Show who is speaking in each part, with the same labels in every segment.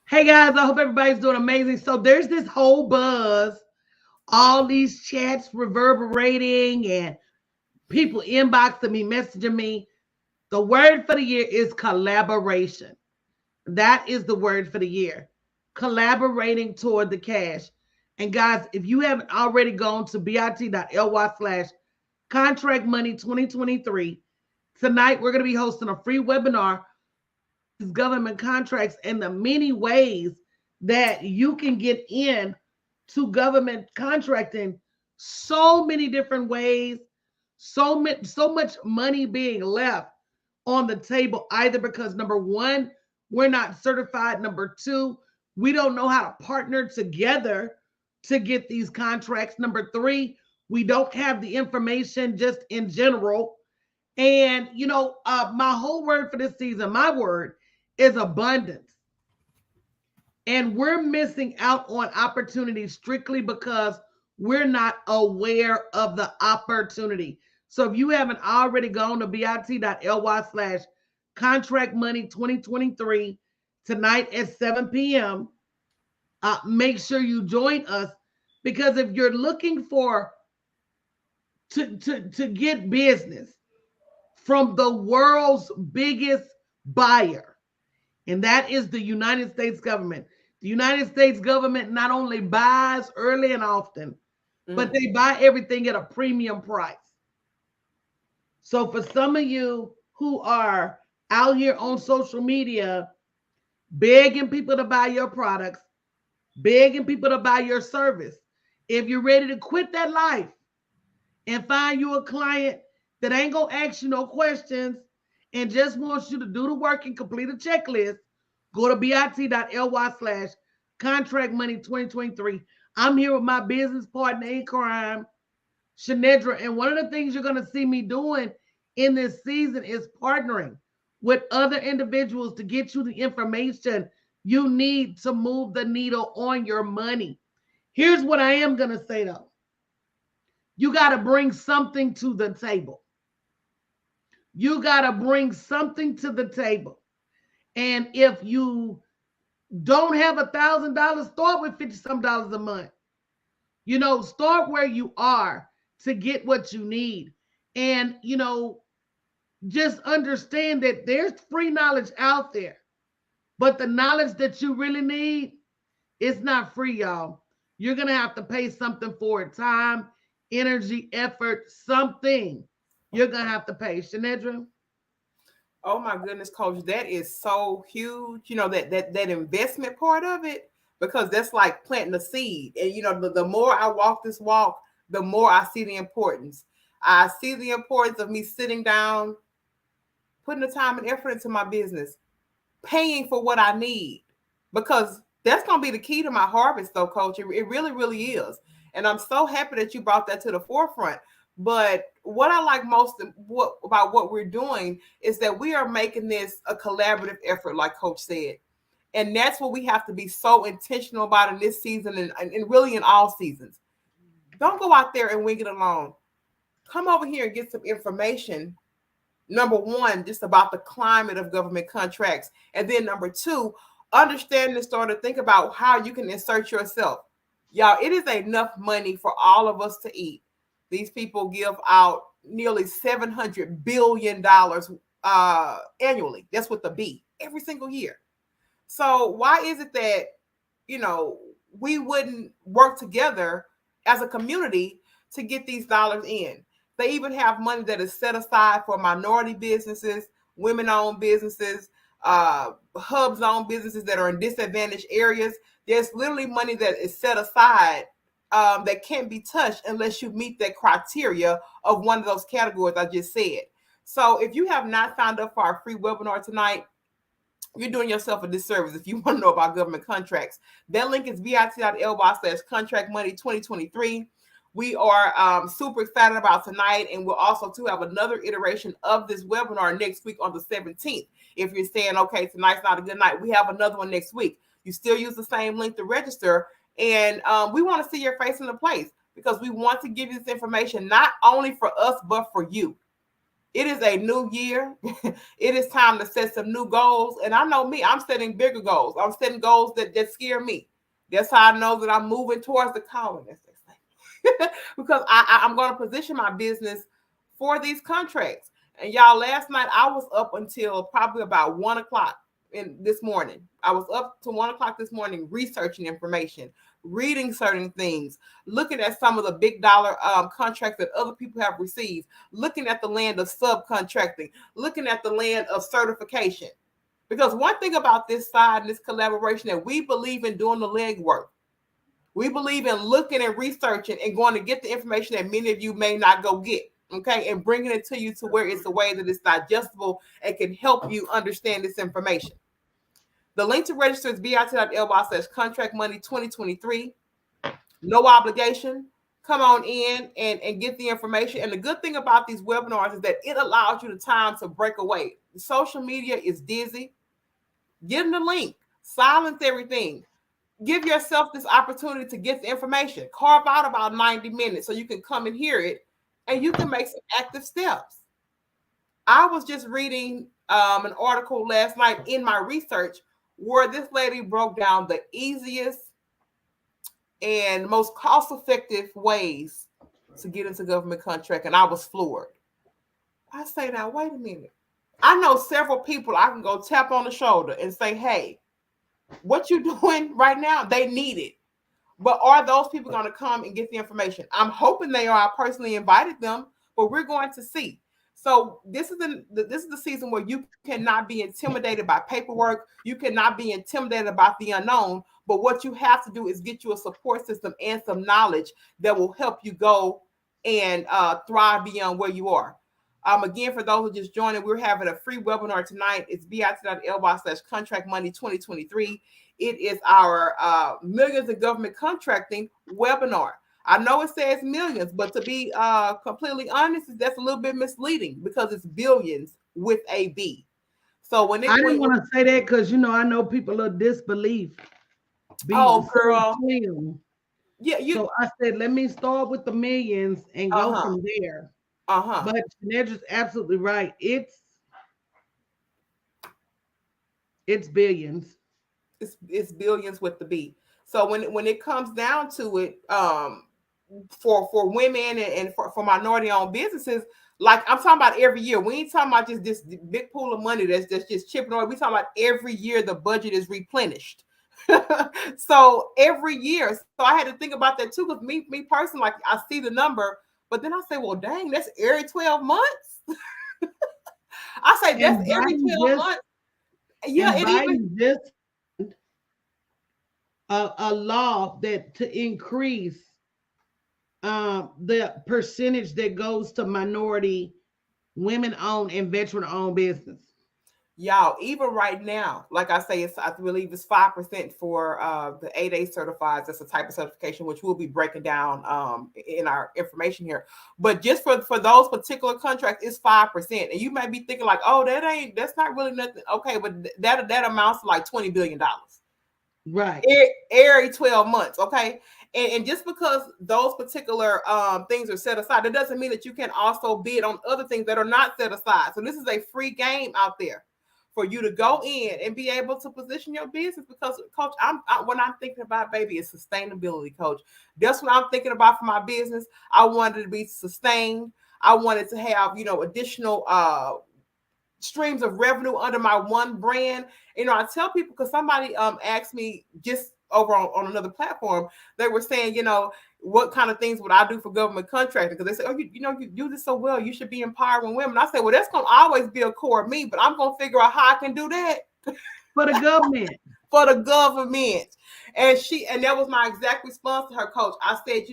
Speaker 1: Hey guys, I hope everybody's doing amazing. So there's this whole buzz, all these chats reverberating and people inboxing me, messaging me. The word for the year is collaboration. That is the word for the year. Collaborating toward the cash. And guys, if you haven't already gone to bit.ly/ contract money 2023, tonight we're going to be hosting a free webinar these government contracts and the many ways that you can get in to government contracting. So many different ways, so much money being left on the table, either because number one, we're not certified, number two, we don't know how to partner together to get these contracts, number three, we don't have the information just in general. And my whole word for this season, my word is abundance. And we're missing out on opportunities strictly because we're not aware of the opportunity. So if you haven't already gone to bit.ly/ contract money 2023 tonight at 7 p.m., make sure you join us, because if you're looking for to get business from the world's biggest buyer, and that is the United States government. The United States government not only buys early and often, but they buy everything at a premium price. So for some of you who are out here on social media begging people to buy your products, begging people to buy your service, if you're ready to quit that life and find you a client that ain't gonna ask you no questions and just wants you to do the work and complete a checklist, go to bit.ly/ contract money 2023. I'm here with my business partner in crime, Shanedra. And one of the things you're going to see me doing in this season is partnering with other individuals to get you the information you need to move the needle on your money. Here's what I am going to say though. You got to bring something to the table. You got to bring something to the table. And if you don't have $1,000, start with 50 some dollars a month. Start where you are to get what you need. And, just understand that there's free knowledge out there, but the knowledge that you really need is not free, y'all. You're going to have to pay something for it: time, energy, effort, something. You're going to have to pay. Shanedra?
Speaker 2: Oh my goodness, coach, that is so huge. That investment part of it, because that's like planting a seed. And the more I walk this walk, the more I see the importance. I see the importance of me sitting down, putting the time and effort into my business, paying for what I need, because that's going to be the key to my harvest, though, coach. It really, really is. And I'm so happy that you brought that to the forefront. But what I like most about what we're doing is that we are making this a collaborative effort, like Coach said. And that's what we have to be so intentional about in this season, and really in all seasons. Don't go out there and wing it alone. Come over here and get some information. Number one, just about the climate of government contracts. And then number two, understand and start to think about how you can insert yourself. Y'all, it is enough money for all of us to eat. These people give out nearly $700 billion annually. That's with the B, every single year. So why is it that, we wouldn't work together as a community to get these dollars in? They even have money that is set aside for minority businesses, women-owned businesses, hub-zone businesses that are in disadvantaged areas. There's literally money that is set aside that can't be touched unless you meet that criteria of one of those categories I just said. So if you have not signed up for our free webinar tonight, you're doing yourself a disservice if you want to know about government contracts. That link is bit.ly/ contract money 2023. We are super excited about tonight, and we'll also too have another iteration of this webinar next week on the 17th. If you're saying, okay, tonight's not a good night, we have another one next week. You still use the same link to register, and we want to see your face in the place, because we want to give you this information not only for us, but for you. It is a new year. It is time to set some new goals. And I know me, I'm setting bigger goals. I'm setting goals that scare me. That's how I know that I'm moving towards the calling, as they say. Because I'm going to position my business for these contracts. And y'all, last night I was up until probably about 1 o'clock this morning. I was up to 1 o'clock this morning researching information, reading certain things, looking at some of the big dollar contracts that other people have received, looking at the land of subcontracting, looking at the land of certification. Because one thing about this side and this collaboration, that we believe in doing the legwork. We believe in looking and researching and going to get the information that many of you may not go get. Okay, and bringing it to you to where it's a way that it's digestible and can help you understand this information. The link to register is bit.ly/contract money 2023. No obligation. Come on in and get the information. And the good thing about these webinars is that it allows you the time to break away. Social media is dizzy. Give them the link. Silence everything. Give yourself this opportunity to get the information. Carve out about 90 minutes so you can come and hear it, and you can make some active steps. I was just reading an article last night in my research where this lady broke down the easiest and most cost-effective ways to get into government contract, and I was floored. I say, now, wait a minute. I know several people I can go tap on the shoulder and say, hey, what you doing right now? They need it. But are those people going to come and get the information? I'm hoping they are. I personally invited them, but we're going to see. So this is the season where you cannot be intimidated by paperwork. You cannot be intimidated about the unknown. But what you have to do is get you a support system and some knowledge that will help you go and thrive beyond where you are. Again, for those who just joining, we're having a free webinar tonight. It's bit.ly/contract money 2023. It is our Millions in Government Contracting webinar. I know it says millions, but to be completely honest, that's a little bit misleading because it's billions with a B. So when
Speaker 1: I didn't want to say that because I know people of disbelief.
Speaker 2: Oh, girl.
Speaker 1: Yeah, so I said, let me start with the millions and go from there. But they're just absolutely right. It's billions.
Speaker 2: It's billions with the B. So when it comes down to it, for women and for minority-owned businesses, like I'm talking about every year. We ain't talking about just this big pool of money that's just chipping away. We talking about every year the budget is replenished. So every year, so I had to think about that too, because me personally, like I see the number, but then I say, well, dang, that's every 12 months. I say that's every 12 months. Yeah, it even
Speaker 1: just a law that to increase the percentage that goes to minority, women-owned, and veteran-owned business.
Speaker 2: Y'all, even right now, like I say, I believe it's 5% for the 8A certifieds. That's a type of certification, which we'll be breaking down in our information here. But just for those particular contracts, it's 5%. And you may be thinking like, oh, that's not really nothing. Okay, but that amounts to like $20 billion.
Speaker 1: Right.
Speaker 2: Every 12 months, okay? And just because those particular things are set aside, that doesn't mean that you can also bid on other things that are not set aside. So this is a free game out there for you to go in and be able to position your business. Because, Coach, what I'm thinking about, baby, is sustainability, Coach. That's what I'm thinking about for my business. I wanted to be sustained. I wanted to have, additional streams of revenue under my one brand. I tell people, because somebody asked me just over on another platform, they were saying, what kind of things would I do for government contracting? Because they say, oh, you do this so well, you should be empowering women. I say, well, that's going to always be a core of me, but I'm going to figure out how I can do that
Speaker 1: for the government.
Speaker 2: For the government. And that was my exact response to her, Coach. I said,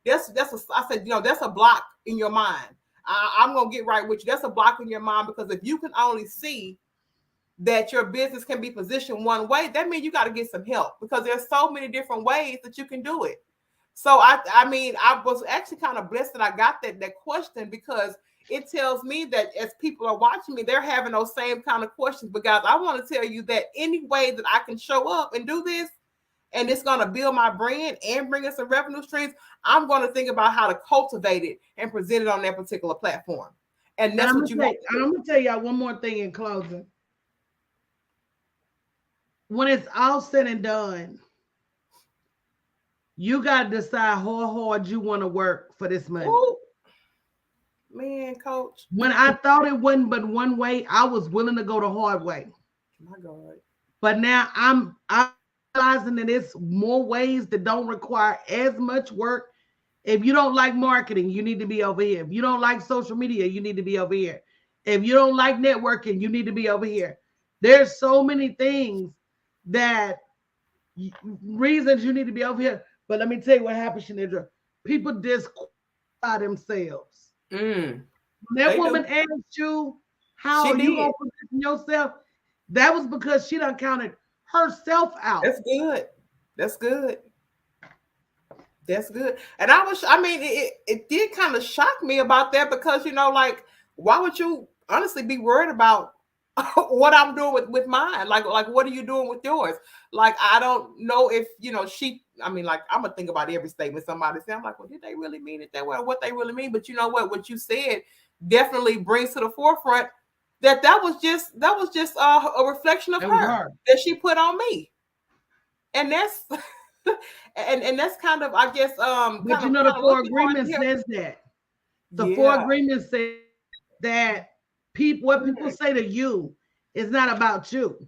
Speaker 2: that's a block in your mind. I'm going to get right with you. That's a block in your mind, because if you can only see that your business can be positioned one way, that means you got to get some help, because there's so many different ways that you can do it. So I was actually kind of blessed that I got that question, because it tells me that as people are watching me, they're having those same kind of questions. But guys, I want to tell you that any way that I can show up and do this, and it's going to build my brand and bring us some revenue streams, I'm going to think about how to cultivate it and present it on that particular platform. And
Speaker 1: And
Speaker 2: that's what you have to
Speaker 1: I'm
Speaker 2: do.
Speaker 1: gonna tell y'all one more thing in closing. When it's all said and done, you gotta decide how hard you want to work for this money.
Speaker 2: Ooh, man, coach.
Speaker 1: When I thought it wasn't but one way, I was willing to go the hard way.
Speaker 2: My God.
Speaker 1: But now I'm realizing that it's more ways that don't require as much work. If you don't like marketing, you need to be over here. If you don't like social media, you need to be over here. If you don't like networking, you need to be over here. There's so many things that reasons you need to be over here. But let me tell you what happens, Shanidra. People disqualify themselves.
Speaker 2: Mm,
Speaker 1: When that
Speaker 2: they
Speaker 1: woman
Speaker 2: do.
Speaker 1: asked you, how
Speaker 2: She
Speaker 1: are you
Speaker 2: did.
Speaker 1: gonna position yourself? That was because she done counted herself out.
Speaker 2: That's good. That's good. That's good. And I mean, it did kind of shock me about that because, like, why would you honestly be worried about what I'm doing with mine? Like, what are you doing with yours? Like, I don't know if, I mean, like, I'm going to think about every statement somebody said. I'm like, well, did they really mean it that way? What they really mean? But you know what you said definitely brings to the forefront that was just a reflection of
Speaker 1: It was
Speaker 2: her
Speaker 1: her.
Speaker 2: that she put on me. And that's and that's kind of, I guess,
Speaker 1: But
Speaker 2: kind
Speaker 1: you
Speaker 2: of
Speaker 1: know, the
Speaker 2: kind of a
Speaker 1: four
Speaker 2: little bit hard to
Speaker 1: agreement
Speaker 2: hear.
Speaker 1: says that. The four
Speaker 2: Yeah.
Speaker 1: agreement says that what people
Speaker 2: Mm,
Speaker 1: say to you is not about you.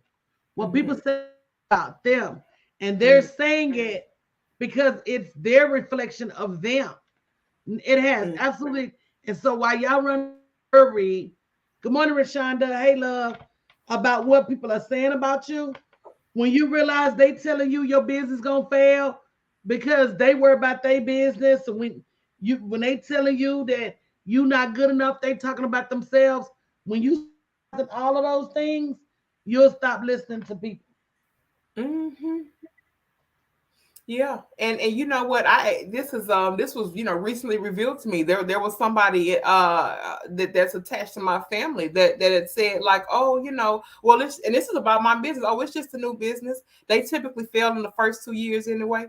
Speaker 1: What people
Speaker 2: mhm,
Speaker 1: say about them. And they're
Speaker 2: mm,
Speaker 1: saying it because it's their reflection of them. It has
Speaker 2: mm.
Speaker 1: absolutely. And so while y'all run worry, good morning, Rashonda. Hey, love, about what people are saying about you. When you realize they telling you your business gonna fail because they worry about their business, and when they telling you that you not good enough, they talking about themselves. When you all of those things, you'll stop listening to people.
Speaker 2: Mhm. Yeah, and you know what? This was recently revealed to me. There was somebody that's attached to my family that had said, like, oh, well, this is about my business. Oh, it's just a new business. They typically fail in the first 2 years anyway.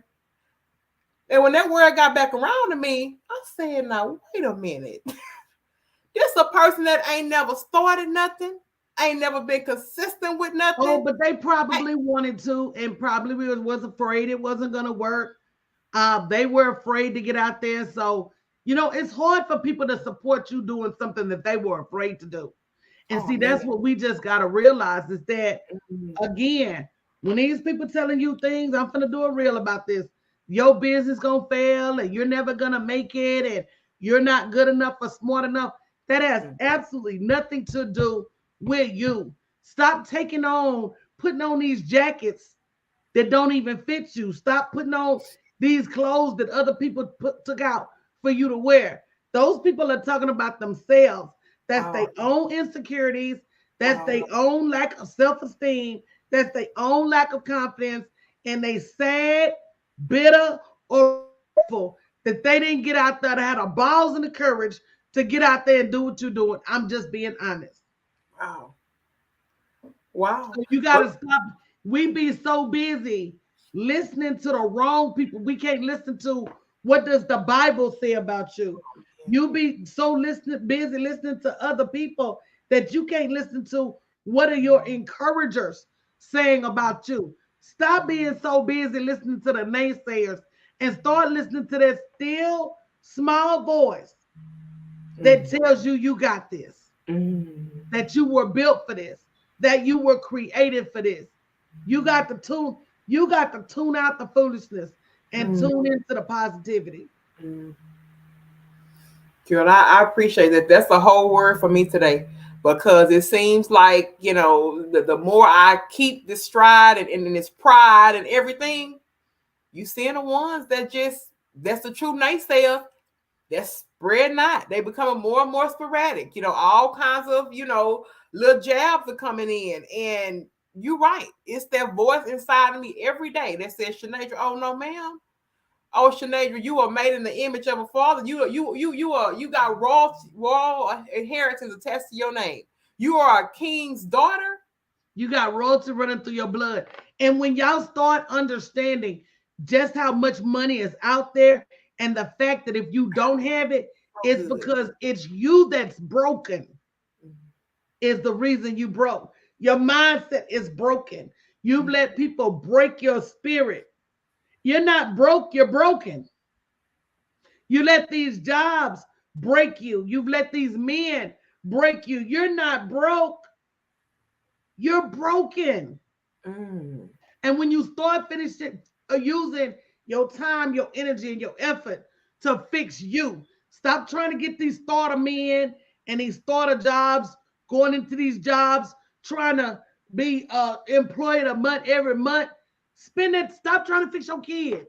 Speaker 2: And when that word got back around to me, I said, now wait a minute. This a person that ain't never started nothing, ain't never been consistent with
Speaker 1: Oh,
Speaker 2: nothing.
Speaker 1: but they
Speaker 2: Hey,
Speaker 1: probably wanted to, and probably was afraid it wasn't gonna work. They were afraid to get out there. So, it's hard for people to support you doing something that they were afraid to do. And
Speaker 2: oh
Speaker 1: see, that's
Speaker 2: man.
Speaker 1: what we just got to realize is that,
Speaker 2: Mhm.
Speaker 1: again, when these people telling you things, I'm going to do a reel about this. Your business going to fail and you're never going to make it and you're not good enough or smart enough. That has absolutely nothing to do with you. Stop putting on these jackets that don't even fit you. Stop putting on these clothes that other people took out for you to wear. Those people are talking about themselves. That's their
Speaker 2: Oh,
Speaker 1: own insecurities. That's
Speaker 2: oh,
Speaker 1: their own lack of self-esteem. That's their own lack of confidence. And they sad, bitter, or hurtful that they didn't get out there to have the balls and the courage to get out there and do what you're doing. I'm just being honest.
Speaker 2: wow, wow.
Speaker 1: So you got
Speaker 2: But
Speaker 1: to stop. We be so busy listening to the wrong people. We can't listen to what does the Bible say about you. You be so busy listening to other people that you can't listen to what are your encouragers saying about you. Stop being so busy listening to the naysayers and start listening to that still small voice that
Speaker 2: mm,
Speaker 1: tells you you got this,
Speaker 2: mm,
Speaker 1: that you were built for this, that you were created for this. You got to tune out the foolishness and
Speaker 2: mm,
Speaker 1: tune into the positivity.
Speaker 2: mm. Girl, I appreciate that. That's a whole word for me today because it seems like, the more I keep this stride and this pride and everything, you seeing the ones that's the true naysayer that's spreading out. They becoming more and more sporadic. All kinds of, little jabs are coming in. And you're right. It's that voice inside of me every day that says, Shanadra, oh no, ma'am. Oh, Shanadra, you are made in the image of a father. You got royal inheritance attached to your name. You are a king's daughter.
Speaker 1: You got royalty running through your blood. And when y'all start understanding just how much money is out there and the fact that if you don't have it, It's
Speaker 2: good.
Speaker 1: because it's you that's broken, is the reason you broke. Your mindset is broken. You've let people break your spirit. You're not broke, you're broken. You let these jobs break you. You've let these men break you. You're not broke, you're broken.
Speaker 2: Mm.
Speaker 1: And when you start finishing using your time, your energy, and your effort to fix you, stop trying to get these starter men and these starter jobs, going into these jobs, trying to be employed a month every month. Spend it. Stop trying to fix your kids.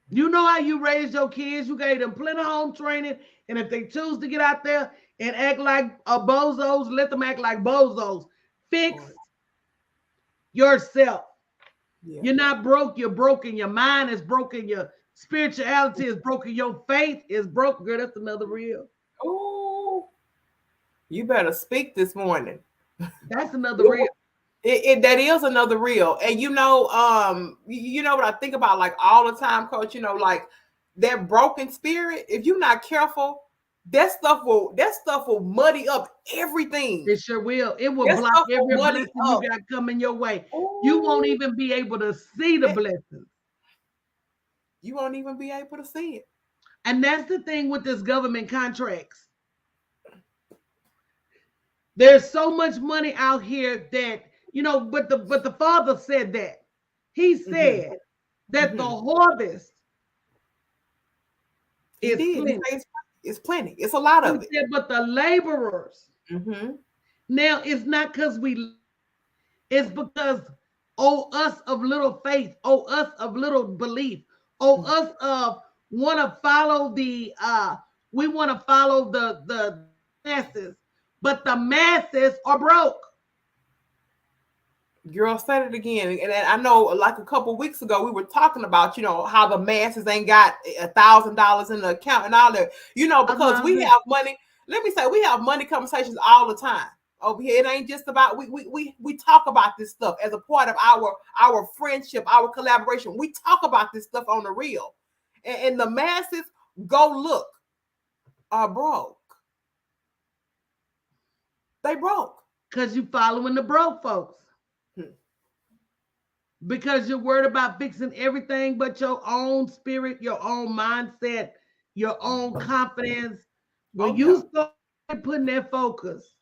Speaker 1: You know how you raise your kids. You gave them plenty of home training. And if they choose to get out there and act like bozos, let them act like bozos. Fix yourself.
Speaker 2: Yeah.
Speaker 1: You're not broke, you're broken. Your mind is broken. Your spirituality is broken. Your faith is broken. Girl, that's another reel.
Speaker 2: Oh, you better speak this morning.
Speaker 1: That's another reel.
Speaker 2: That is another reel. And you know what I think about like all the time, Coach, like that broken spirit, if you're not careful, that stuff will muddy up everything.
Speaker 1: It sure will. It will
Speaker 2: That
Speaker 1: block
Speaker 2: stuff will
Speaker 1: every
Speaker 2: muddy
Speaker 1: blessing
Speaker 2: up.
Speaker 1: you got coming your way. You won't
Speaker 2: Ooh,
Speaker 1: even be able to see the blessings.
Speaker 2: you won't even be able to see it.
Speaker 1: And that's the thing with this government contracts. There's so much money out here that, but the father said that. He said that the harvest
Speaker 2: He
Speaker 1: is
Speaker 2: did. He
Speaker 1: plenty.
Speaker 2: said it's plenty. It's a lot
Speaker 1: He
Speaker 2: of it.
Speaker 1: said, but the laborers. Now it's not because it's because us of little faith, us of little belief, us of want to follow we want to follow the masses, but the masses are broke.
Speaker 2: Girl, said it again. And I know like a couple weeks ago, we were talking about, how the masses ain't got $1,000 in the account and all that, because we have money. Let me say, we have money conversations all the time over here. It ain't just about, we talk about this stuff as a part of our friendship, our collaboration. We talk about this stuff on the real. And the masses, go look, are broke. They broke.
Speaker 1: Because you following the broke folks. Because you're worried about fixing everything but your own spirit, your own mindset, your own confidence. When you start putting that focus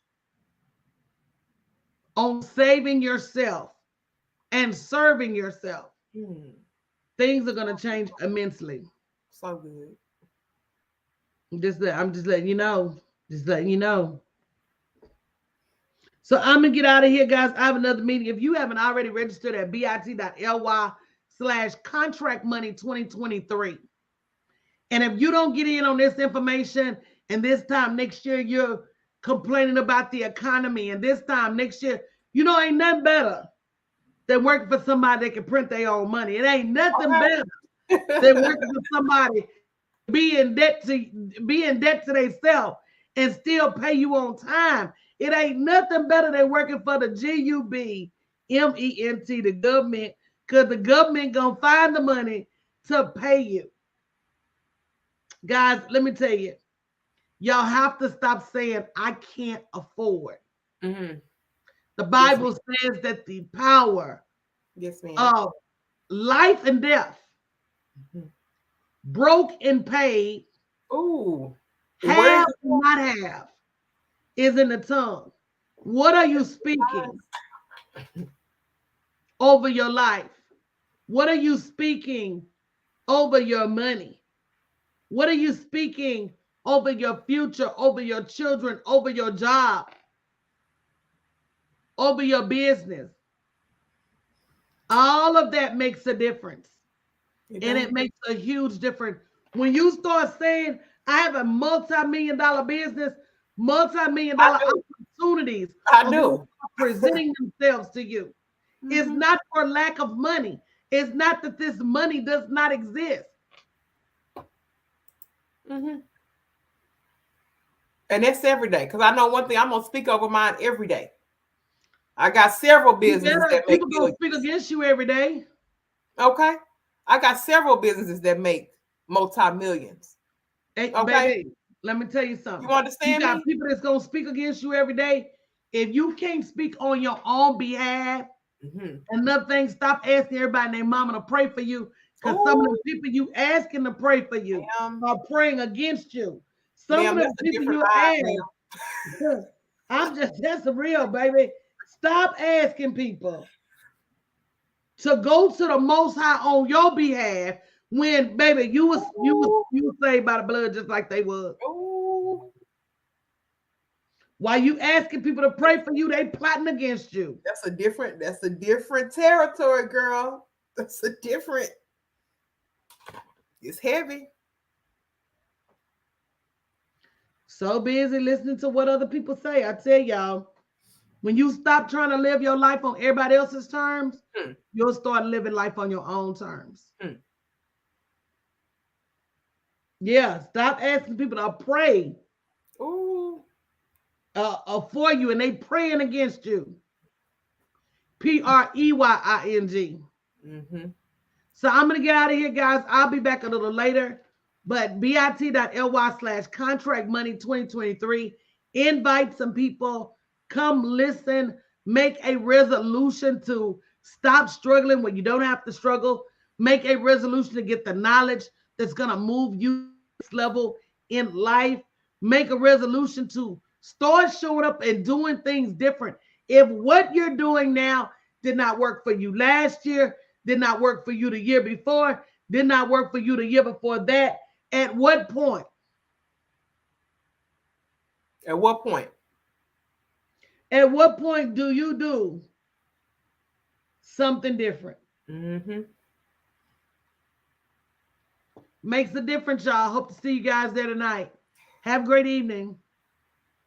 Speaker 1: on saving yourself and serving yourself, things are going to change immensely.
Speaker 2: So good.
Speaker 1: I'm just letting you know. Just letting you know. So I'm going to get out of here, guys. I have another meeting. If you haven't already registered at bit.ly/contractmoney2023. And if you don't get in on this information, and this time next year you're complaining about the economy, and this time next year, ain't nothing better than working for somebody that can print their own money. It ain't nothing better than working for somebody be in debt to themselves and still pay you on time. It ain't nothing better than working for the GUBMENT, the government, because the government gonna find the money to pay you. Guys, let me tell you, y'all have to stop saying, I can't afford. The Bible says that the power of life and death, broke and paid, have or not have, is in the tongue. What are you speaking over your life? What are you speaking over your money? What are you speaking over your future, over your children, over your job, over your business? All of that makes a difference. And it makes a huge difference. When you start saying, I have a multi-million-dollar business, multi-million-dollar opportunities are presenting themselves to you. It's not for lack of money. It's not that this money does not exist.
Speaker 2: And that's every day. Because I know one thing, I'm going to speak over mine every day. I got several businesses that make
Speaker 1: people gonna speak against you every day.
Speaker 2: Okay. I got several businesses that make multi-millions.
Speaker 1: Hey,
Speaker 2: Okay,
Speaker 1: baby, let me tell you
Speaker 2: you
Speaker 1: something. You
Speaker 2: understand
Speaker 1: got
Speaker 2: me?
Speaker 1: people that's gonna speak against you every day. If you can't speak on your own behalf,
Speaker 2: Mm-hmm.
Speaker 1: another thing, stop asking everybody and their mama to pray for you. Because some of
Speaker 2: Oh,
Speaker 1: the people you asking to pray for you
Speaker 2: ma'am,
Speaker 1: are praying against you. Some of
Speaker 2: ma'am,
Speaker 1: the
Speaker 2: that's a
Speaker 1: people
Speaker 2: different
Speaker 1: you
Speaker 2: vibe,
Speaker 1: ask,
Speaker 2: ma'am.
Speaker 1: that's real, baby. Stop asking people to go to the Most High on your behalf when, baby,
Speaker 2: Ooh,
Speaker 1: you was saved by the blood just like they was.
Speaker 2: ooh,
Speaker 1: While you asking people to pray for you, they plotting against you.
Speaker 2: that's a different territory, girl. That's a different. It's heavy.
Speaker 1: So busy listening to what other people say. I tell y'all, when you stop trying to live your life on everybody else's terms,
Speaker 2: Hmm,
Speaker 1: you'll start living life on your own terms.
Speaker 2: hmm.
Speaker 1: Yeah, stop asking people to pray
Speaker 2: Ooh,
Speaker 1: for you, and they praying against you. Preying.
Speaker 2: mm-hmm.
Speaker 1: So I'm gonna get out of here, guys. I'll be back a little later. But bit.ly/contract money 2023. Invite some people. Come listen. Make a resolution to stop struggling when you don't have to struggle. Make a resolution to get the knowledge that's gonna move you to the next level in life. Make a resolution to start showing up and doing things different. If what you're doing now did not work for you last year, did not work for you the year before, did not work for you the year before that, at what point?
Speaker 2: At what point?
Speaker 1: At what point do you do something different?
Speaker 2: Mm-hmm.
Speaker 1: Makes a difference, y'all. Hope to see you guys there tonight. Have a great evening.